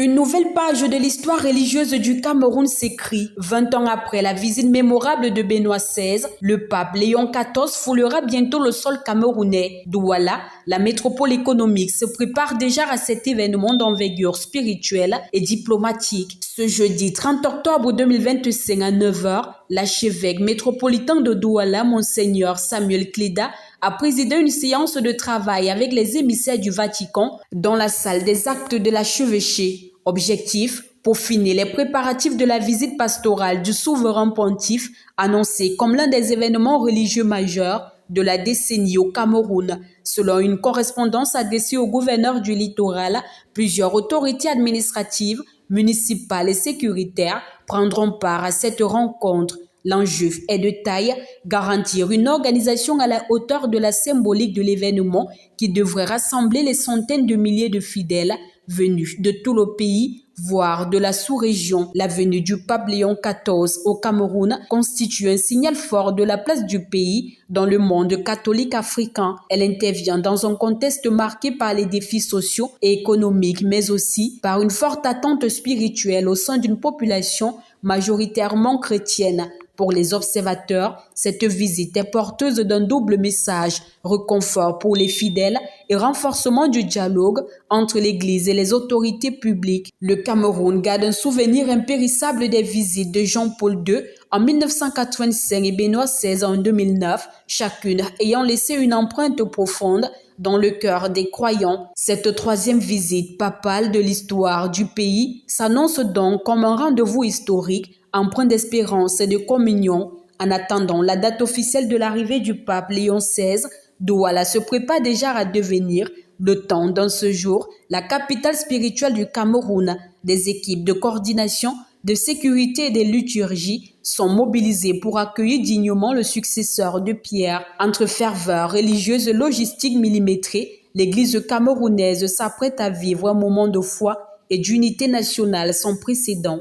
Une nouvelle page de l'histoire religieuse du Cameroun s'écrit. 20 ans après la visite mémorable de Benoît XVI, le pape Léon XIV foulera bientôt le sol camerounais. Douala, la métropole économique, se prépare déjà à cet événement d'envergure spirituelle et diplomatique. Ce jeudi 30 octobre 2025 à 9 h, l'archevêque métropolitain de Douala, Monseigneur Samuel Kleda, a présidé une séance de travail avec les émissaires du Vatican dans la salle des actes de l'archevêché. Objectif, peaufiner les préparatifs de la visite pastorale du souverain pontife, annoncée comme l'un des événements religieux majeurs de la décennie au Cameroun. Selon une correspondance adressée au gouverneur du littoral, plusieurs autorités administratives, municipales et sécuritaires prendront part à cette rencontre. L'enjeu est de taille, garantir une organisation à la hauteur de la symbolique de l'événement qui devrait rassembler les centaines de milliers de fidèles venus de tout le pays, voire de la sous-région. La venue du pape Léon XIV au Cameroun constitue un signal fort de la place du pays dans le monde catholique africain. Elle intervient dans un contexte marqué par les défis sociaux et économiques, mais aussi par une forte attente spirituelle au sein d'une population majoritairement chrétienne. Pour les observateurs, cette visite est porteuse d'un double message, réconfort pour les fidèles et renforcement du dialogue entre l'Église et les autorités publiques. Le Cameroun garde un souvenir impérissable des visites de Jean-Paul II en 1985 et Benoît XVI en 2009, chacune ayant laissé une empreinte profonde dans le cœur des croyants. Cette troisième visite papale de l'histoire du pays s'annonce donc comme un rendez-vous historique, empreint d'espérance et de communion. En attendant la date officielle de l'arrivée du pape Léon XVI, Douala se prépare déjà à devenir, le temps d'un séjour, la capitale spirituelle du Cameroun. Des équipes de coordination, de sécurité et de liturgie sont mobilisées pour accueillir dignement le successeur de Pierre. Entre ferveur religieuse et logistique millimétrée, l'Église camerounaise s'apprête à vivre un moment de foi et d'unité nationale sans précédent.